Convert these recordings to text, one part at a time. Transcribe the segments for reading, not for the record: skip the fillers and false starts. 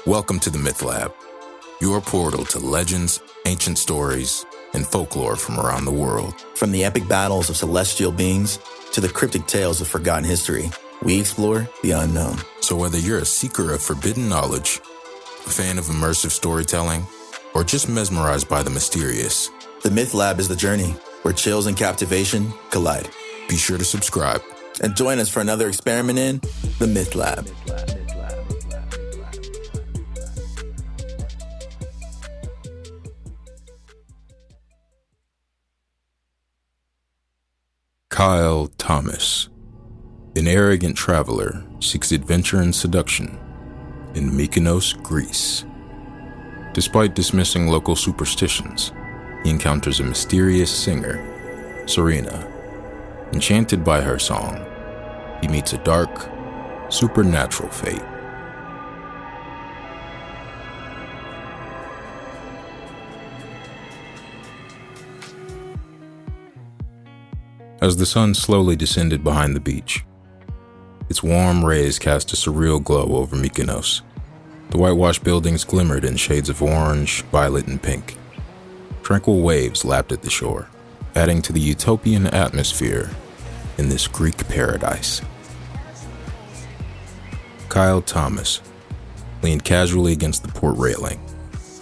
Welcome to the Myth Lab, your portal to legends, ancient stories, and folklore from around the world. From the epic battles of celestial beings to the cryptic tales of forgotten history, we explore the unknown. So whether you're a seeker of forbidden knowledge, a fan of immersive storytelling, or just mesmerized by the mysterious, the Myth Lab is the journey where chills and captivation collide. Be sure to subscribe and join us for another experiment in the Myth Lab. Kyle Thomas, an arrogant traveler, seeks adventure and seduction in Mykonos, Greece. Despite dismissing local superstitions, he encounters a mysterious singer, Sirena. Enchanted by her song, he meets a dark, supernatural fate. As the sun slowly descended behind the beach, its warm rays cast a surreal glow over Mykonos. The whitewashed buildings glimmered in shades of orange, violet, and pink. Tranquil waves lapped at the shore, adding to the utopian atmosphere in this Greek paradise. Kyle Thomas leaned casually against the port railing,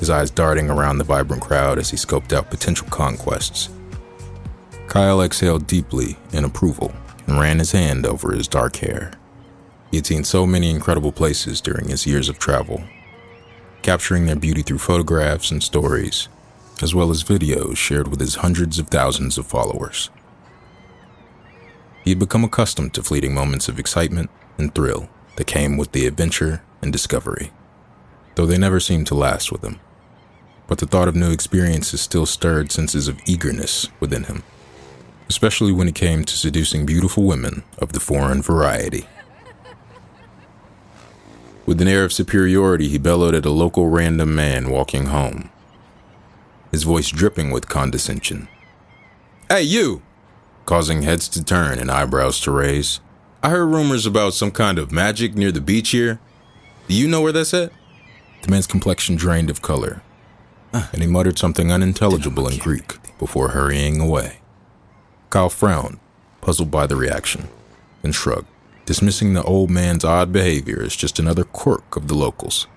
his eyes darting around the vibrant crowd as he scoped out potential conquests. Kyle exhaled deeply in approval and ran his hand over his dark hair. He had seen so many incredible places during his years of travel, capturing their beauty through photographs and stories, as well as videos shared with his hundreds of thousands of followers. He had become accustomed to fleeting moments of excitement and thrill that came with the adventure and discovery, though they never seemed to last with him. But the thought of new experiences still stirred senses of eagerness within him, especially when it came to seducing beautiful women of the foreign variety. With an air of superiority, he bellowed at a local random man walking home, his voice dripping with condescension. "Hey, you!" causing heads to turn and eyebrows to raise. "I heard rumors about some kind of magic near the beach here. Do you know where that's at?" The man's complexion drained of color, and he muttered something unintelligible in Greek before hurrying away. Kyle frowned, puzzled by the reaction, and shrugged, dismissing the old man's odd behavior as just another quirk of the locals.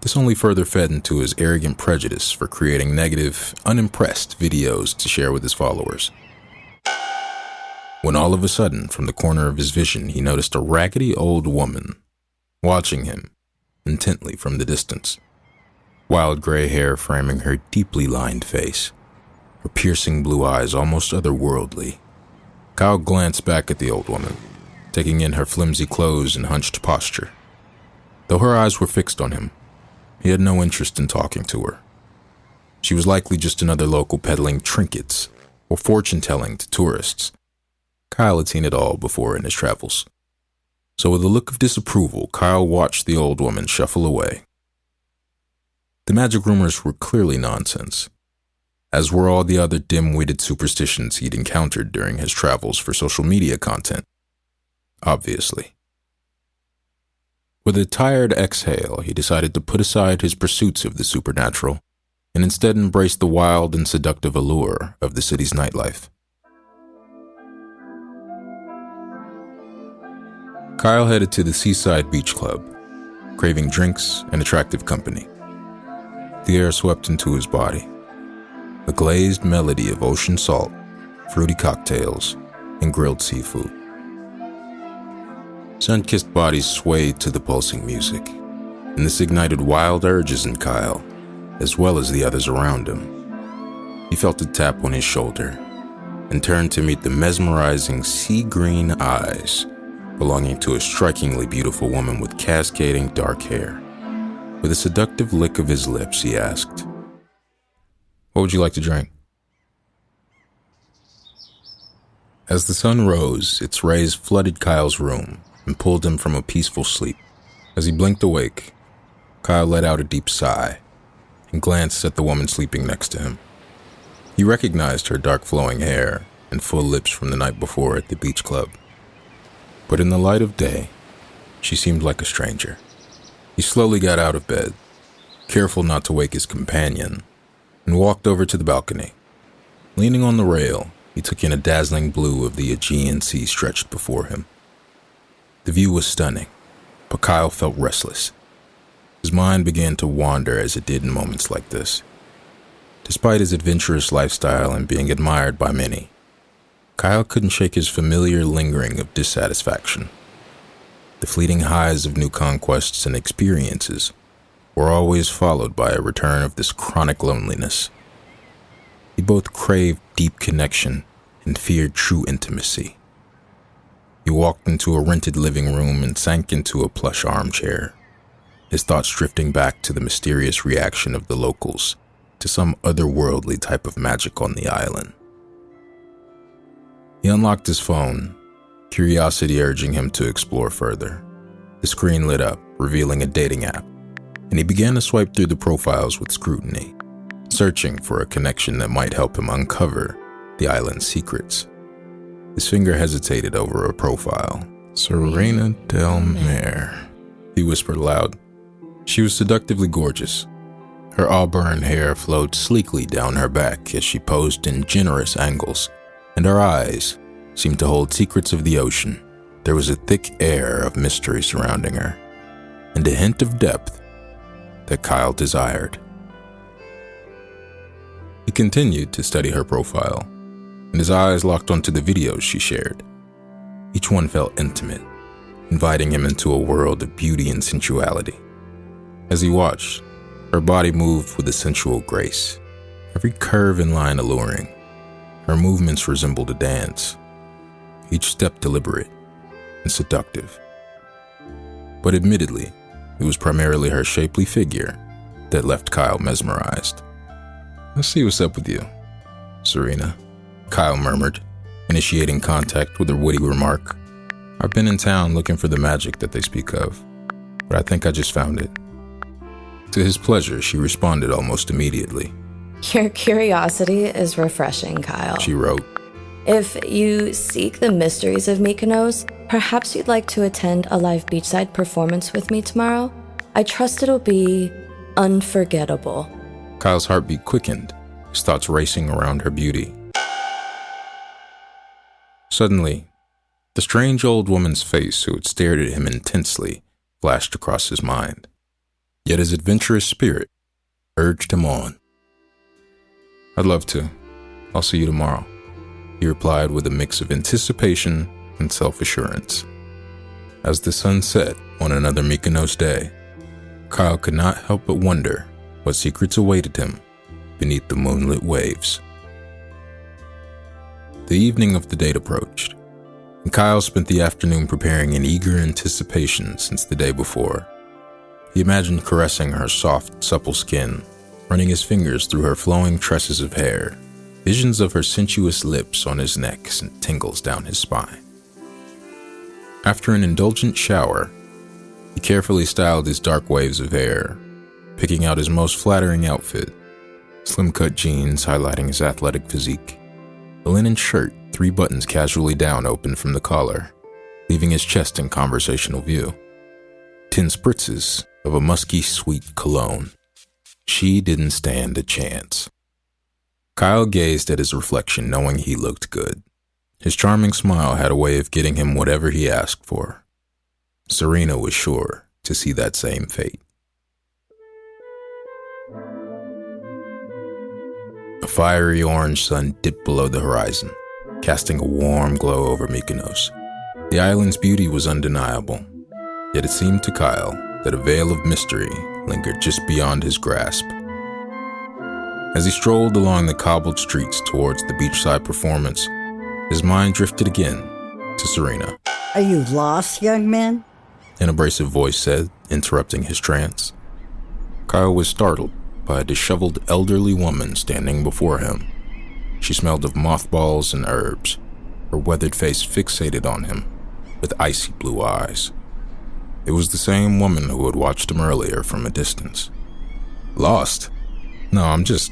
This only further fed into his arrogant prejudice for creating negative, unimpressed videos to share with his followers. When all of a sudden, from the corner of his vision, he noticed a raggedy old woman watching him intently from the distance, wild gray hair framing her deeply lined face, her piercing blue eyes almost otherworldly. Kyle glanced back at the old woman, taking in her flimsy clothes and hunched posture. Though her eyes were fixed on him, he had no interest in talking to her. She was likely just another local peddling trinkets or fortune-telling to tourists. Kyle had seen it all before in his travels. So with a look of disapproval, Kyle watched the old woman shuffle away. The magic rumors were clearly nonsense, as were all the other dim-witted superstitions he'd encountered during his travels for social media content. Obviously. With a tired exhale, he decided to put aside his pursuits of the supernatural and instead embrace the wild and seductive allure of the city's nightlife. Kyle headed to the Seaside Beach Club, craving drinks and attractive company. The air swept into his body, a glazed melody of ocean salt, fruity cocktails, and grilled seafood. Sun-kissed bodies swayed to the pulsing music, and this ignited wild urges in Kyle, as well as the others around him. He felt a tap on his shoulder and turned to meet the mesmerizing sea-green eyes belonging to a strikingly beautiful woman with cascading dark hair. With a seductive lick of his lips, he asked, "What would you like to drink?" As the sun rose, its rays flooded Kyle's room and pulled him from a peaceful sleep. As he blinked awake, Kyle let out a deep sigh and glanced at the woman sleeping next to him. He recognized her dark flowing hair and full lips from the night before at the beach club. But in the light of day, she seemed like a stranger. He slowly got out of bed, careful not to wake his companion, and walked over to the balcony. Leaning on the rail, he took in a dazzling blue of the Aegean Sea stretched before him. The view was stunning, but Kyle felt restless. His mind began to wander as it did in moments like this. Despite his adventurous lifestyle and being admired by many, Kyle couldn't shake his familiar lingering of dissatisfaction. The fleeting highs of new conquests and experiences were always followed by a return of this chronic loneliness. He both craved deep connection and feared true intimacy. He walked into a rented living room and sank into a plush armchair, his thoughts drifting back to the mysterious reaction of the locals to some otherworldly type of magic on the island. He unlocked his phone, curiosity urging him to explore further. The screen lit up, revealing a dating app, and he began to swipe through the profiles with scrutiny, searching for a connection that might help him uncover the island's secrets. His finger hesitated over a profile. Sirena Delmare, he whispered aloud. She was seductively gorgeous. Her auburn hair flowed sleekly down her back as she posed in generous angles, and her eyes seemed to hold secrets of the ocean. There was a thick air of mystery surrounding her, and a hint of depth that Kyle desired. He continued to study her profile, and his eyes locked onto the videos she shared. Each one felt intimate, inviting him into a world of beauty and sensuality. As he watched, her body moved with a sensual grace, every curve and line alluring. Her movements resembled a dance, each step deliberate and seductive. But admittedly, it was primarily her shapely figure that left Kyle mesmerized. "Let's see what's up with you, Sirena," Kyle murmured, initiating contact with her witty remark. "I've been in town looking for the magic that they speak of, but I think I just found it." To his pleasure, she responded almost immediately. "Your curiosity is refreshing, Kyle," she wrote. "If you seek the mysteries of Mykonos, perhaps you'd like to attend a live beachside performance with me tomorrow. I trust it'll be unforgettable." Kyle's heartbeat quickened, his thoughts racing around her beauty. Suddenly, the strange old woman's face who had stared at him intensely flashed across his mind. Yet his adventurous spirit urged him on. "I'd love to. I'll see you tomorrow," he replied with a mix of anticipation and self-assurance. As the sun set on another Mykonos day, Kyle could not help but wonder what secrets awaited him beneath the moonlit waves. The evening of the date approached, and Kyle spent the afternoon preparing in eager anticipation since the day before. He imagined caressing her soft, supple skin, running his fingers through her flowing tresses of hair, visions of her sensuous lips on his neck sent tingles down his spine. After an indulgent shower, he carefully styled his dark waves of hair, picking out his most flattering outfit, slim-cut jeans highlighting his athletic physique, a linen shirt, 3 buttons casually down open from the collar, leaving his chest in conversational view, 10 spritzes of a musky, sweet cologne. She didn't stand a chance. Kyle gazed at his reflection, knowing he looked good. His charming smile had a way of getting him whatever he asked for. Sirena was sure to see that same fate. A fiery orange sun dipped below the horizon, casting a warm glow over Mykonos. The island's beauty was undeniable, yet it seemed to Kyle that a veil of mystery lingered just beyond his grasp. As he strolled along the cobbled streets towards the beachside performance, his mind drifted again to Sirena. "Are you lost, young man?" An abrasive voice said, interrupting his trance. Kyle was startled by a disheveled elderly woman standing before him. She smelled of mothballs and herbs, her weathered face fixated on him with icy blue eyes. It was the same woman who had watched him earlier from a distance. "Lost? No, I'm just..."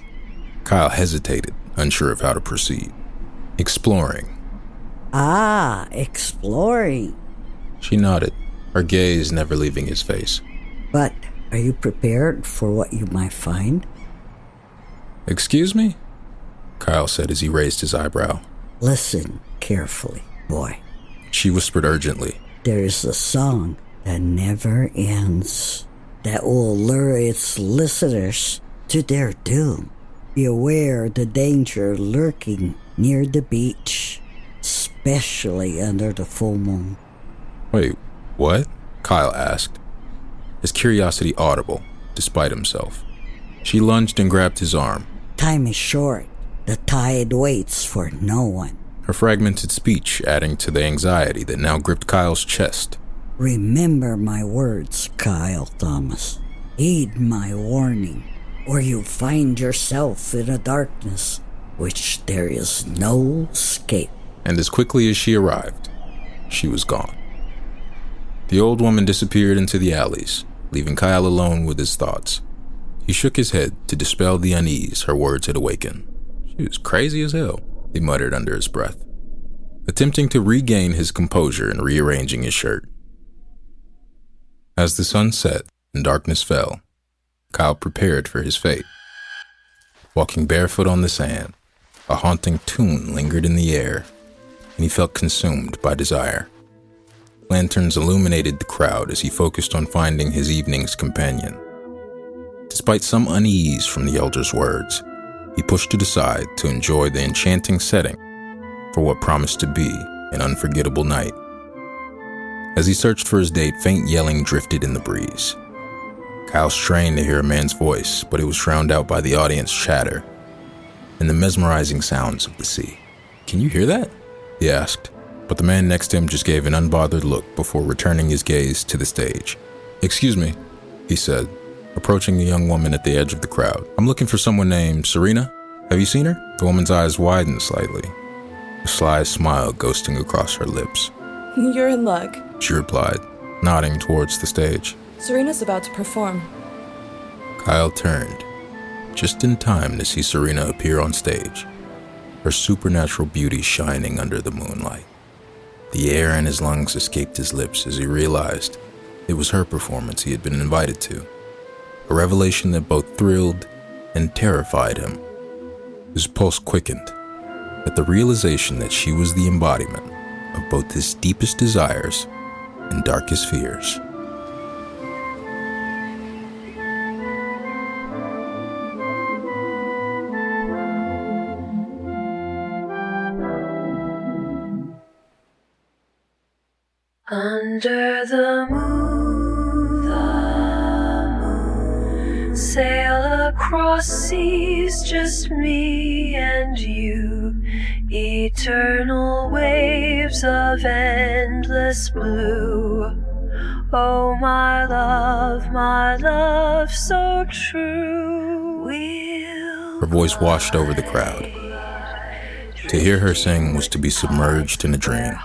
Kyle hesitated, unsure of how to proceed. "Exploring." "Ah, exploring." She nodded, her gaze never leaving his face. But are you prepared for what you might find? Excuse me? Kyle said as he raised his eyebrow. Listen carefully, boy. She whispered urgently. There is a song that never ends, that will lure its listeners to their doom. Be aware the danger lurking near the beach, especially under the full moon. Wait, what? Kyle asked, his curiosity audible, despite himself. She lunged and grabbed his arm. Time is short. The tide waits for no one. Her fragmented speech adding to the anxiety that now gripped Kyle's chest. Remember my words, Kyle Thomas. Heed my warning, or you'll find yourself in a darkness which there is no escape. And as quickly as she arrived, she was gone. The old woman disappeared into the alleys, leaving Kyle alone with his thoughts. He shook his head to dispel the unease her words had awakened. She was crazy as hell, he muttered under his breath, attempting to regain his composure and rearranging his shirt. As the sun set and darkness fell, Kyle prepared for his fate. Walking barefoot on the sand, a haunting tune lingered in the air, and he felt consumed by desire. Lanterns illuminated the crowd as he focused on finding his evening's companion. Despite some unease from the elder's words, he pushed it aside to enjoy the enchanting setting for what promised to be an unforgettable night. As he searched for his date, faint yelling drifted in the breeze. Kyle strained to hear a man's voice, but it was drowned out by the audience chatter and the mesmerizing sounds of the sea. "Can you hear that?" he asked, but the man next to him just gave an unbothered look before returning his gaze to the stage. "Excuse me," he said, approaching the young woman at the edge of the crowd. "I'm looking for someone named Sirena. Have you seen her?" The woman's eyes widened slightly, a sly smile ghosting across her lips. You're in luck. She replied, nodding towards the stage. Serena's about to perform. Kyle turned, just in time to see Sirena appear on stage, her supernatural beauty shining under the moonlight. The air in his lungs escaped his lips as he realized it was her performance he had been invited to, a revelation that both thrilled and terrified him. His pulse quickened at the realization that she was the embodiment of both his deepest desires and darkest fears. Under the moon, sail across seas, just me and you, eternal waves of endless blue. Oh, my love, so true. Her voice washed over the crowd. To hear her sing was to be submerged in a dream.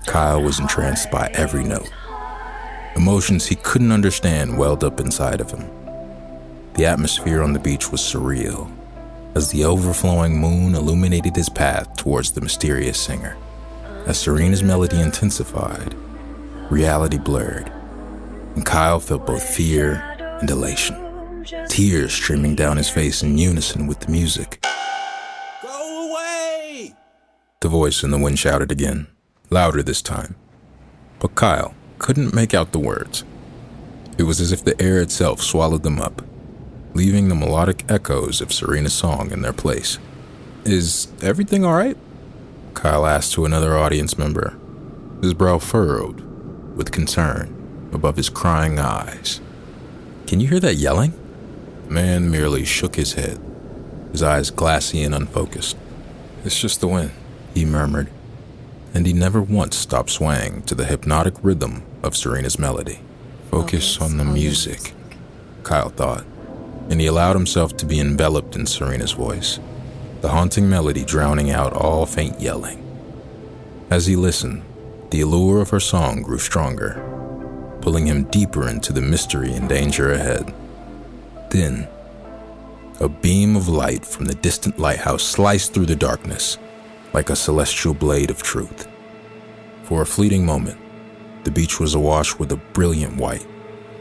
Kyle was entranced by every note. Emotions he couldn't understand welled up inside of him. The atmosphere on the beach was surreal, as the overflowing moon illuminated his path towards the mysterious singer. As Serena's melody intensified, reality blurred, and Kyle felt both fear and elation, tears streaming down his face in unison with the music. "Go away!" the voice in the wind shouted again, louder this time. But Kyle couldn't make out the words. It was as if the air itself swallowed them up, leaving the melodic echoes of Serena's song in their place. "Is everything all right?" Kyle asked to another audience member, his brow furrowed with concern above his crying eyes. "Can you hear that yelling?" The man merely shook his head, his eyes glassy and unfocused. "It's just the wind," he murmured, and he never once stopped swaying to the hypnotic rhythm of Serena's melody. Focus on the music, Kyle thought, and he allowed himself to be enveloped in Serena's voice, the haunting melody drowning out all faint yelling. As he listened, the allure of her song grew stronger, pulling him deeper into the mystery and danger ahead. Then, a beam of light from the distant lighthouse sliced through the darkness, like a celestial blade of truth. For a fleeting moment, the beach was awash with a brilliant white,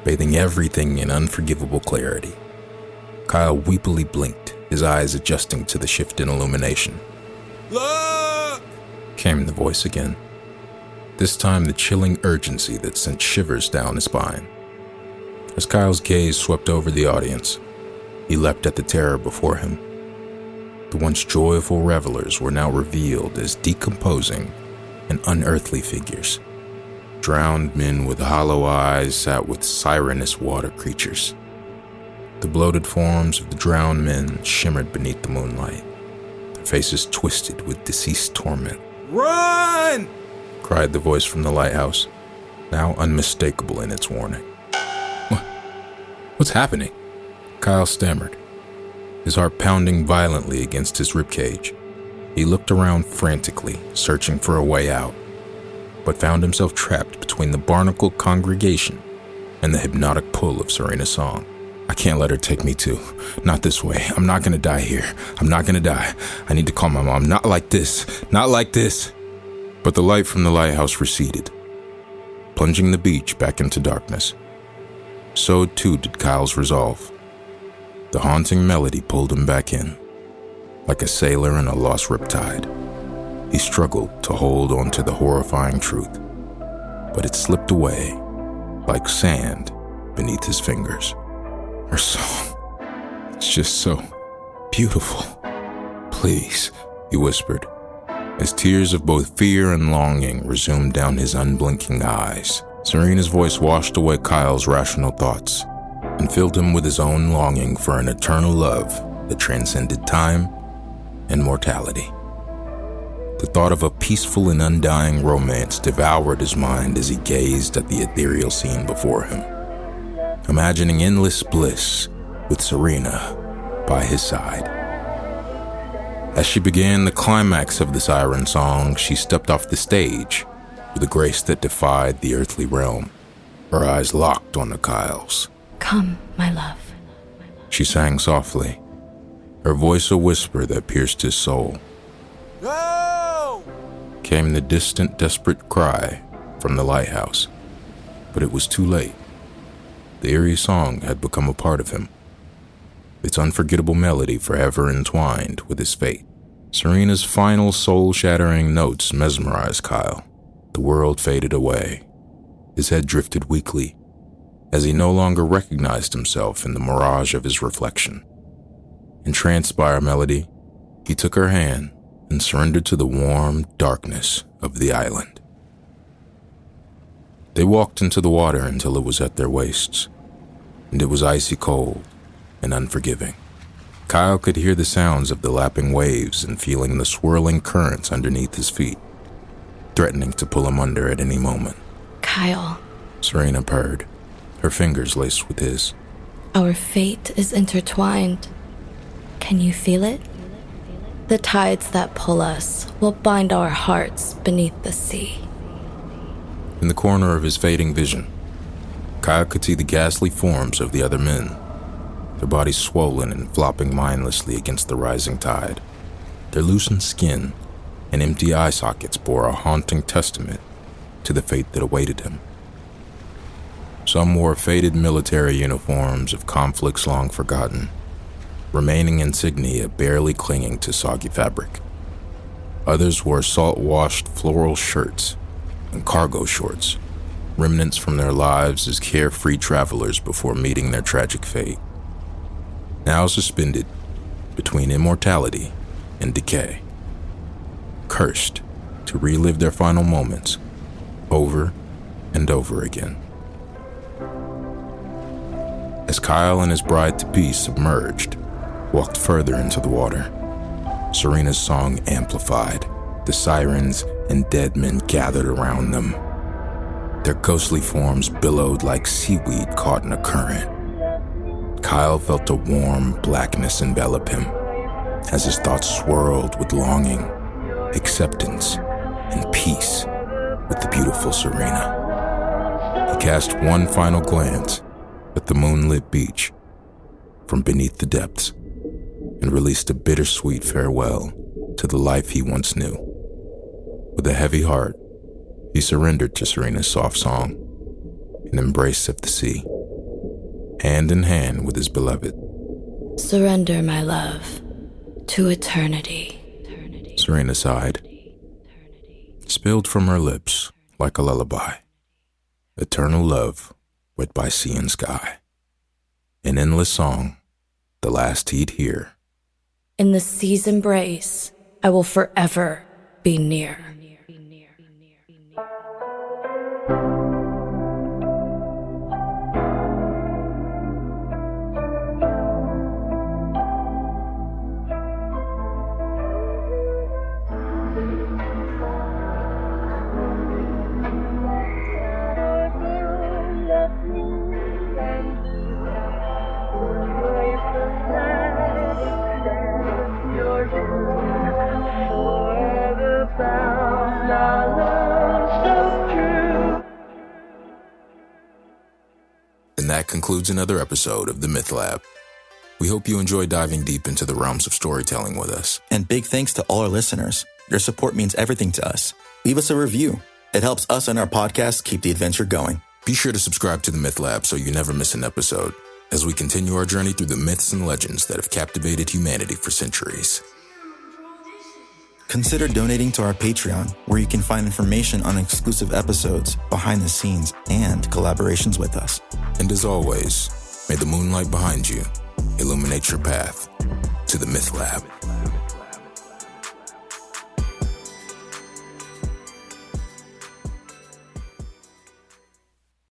bathing everything in unforgivable clarity. Kyle weepily blinked, his eyes adjusting to the shift in illumination. "Look!" came the voice again. This time the chilling urgency that sent shivers down his spine. As Kyle's gaze swept over the audience, he leapt at the terror before him. The once joyful revelers were now revealed as decomposing and unearthly figures. Drowned men with hollow eyes sat with sirenous water creatures. The bloated forms of the drowned men shimmered beneath the moonlight, their faces twisted with deceased torment. "Run!" cried the voice from the lighthouse, now unmistakable in its warning. What's happening?" Kyle stammered, his heart pounding violently against his ribcage. He looked around frantically, searching for a way out, but found himself trapped between the barnacled congregation and the hypnotic pull of Serena's song. "I can't let her take me too. Not this way. I'm not gonna die here. I'm not gonna die. I need to call my mom. Not like this. Not like this." But the light from the lighthouse receded, plunging the beach back into darkness. So too did Kyle's resolve. The haunting melody pulled him back in, like a sailor in a lost riptide. He struggled to hold on to the horrifying truth, but it slipped away like sand beneath his fingers. Her song, it's just so beautiful. "Please," he whispered, as tears of both fear and longing resumed down his unblinking eyes. Serena's voice washed away Kyle's rational thoughts and filled him with his own longing for an eternal love that transcended time and mortality. The thought of a peaceful and undying romance devoured his mind as he gazed at the ethereal scene before him, imagining endless bliss with Sirena by his side. As she began the climax of the Siren song, she stepped off the stage with a grace that defied the earthly realm, her eyes locked on the Kyle's. "Come, my love." She sang softly, her voice a whisper that pierced his soul. "Go!" came the distant, desperate cry from the lighthouse, but it was too late. The eerie song had become a part of him, its unforgettable melody forever entwined with his fate. Serena's final soul-shattering notes mesmerized Kyle. The world faded away. His head drifted weakly, as he no longer recognized himself in the mirage of his reflection. Entranced by her melody, he took her hand and surrendered to the warm darkness of the island. They walked into the water until it was at their waists, and it was icy cold and unforgiving. Kyle could hear the sounds of the lapping waves and feeling the swirling currents underneath his feet, threatening to pull him under at any moment. "Kyle." Serena purred, her fingers laced with his. "Our fate is intertwined. Can you feel it? The tides that pull us will bind our hearts beneath the sea." In the corner of his fading vision, Kyle could see the ghastly forms of the other men, their bodies swollen and flopping mindlessly against the rising tide. Their loosened skin and empty eye sockets bore a haunting testament to the fate that awaited him. Some wore faded military uniforms of conflicts long forgotten, remaining insignia barely clinging to soggy fabric. Others wore salt-washed floral shirts and cargo shorts, remnants from their lives as carefree travelers before meeting their tragic fate. Now suspended between immortality and decay, cursed to relive their final moments over and over again. As Kyle and his bride-to-be submerged, walked further into the water, Serena's song amplified. The sirens and dead men gathered around them. Their ghostly forms billowed like seaweed caught in a current. Kyle felt a warm blackness envelop him as his thoughts swirled with longing, acceptance, and peace with the beautiful Sirena. He cast one final glance at the moonlit beach from beneath the depths and released a bittersweet farewell to the life he once knew. With a heavy heart, he surrendered to Serena's soft song, an embrace of the sea. hand in hand with his beloved. Surrender, my love, to eternity. Sirena sighed, spilled from her lips like a lullaby. Eternal love, wet by sea and sky. An endless song, the last he'd hear. In the sea's embrace, I will forever be near. And that concludes another episode of the Myth Lab. We hope you enjoy diving deep into the realms of storytelling with us. And big thanks to all our listeners. Your support means everything to us. Leave us a review. It helps us and our podcast keep the adventure going. Be sure to subscribe to the Myth Lab so you never miss an episode, as we continue our journey through the myths and legends that have captivated humanity for centuries. Consider donating to our Patreon, where you can find information on exclusive episodes, behind the scenes, and collaborations with us. And as always, may the moonlight behind you illuminate your path to the Myth Lab.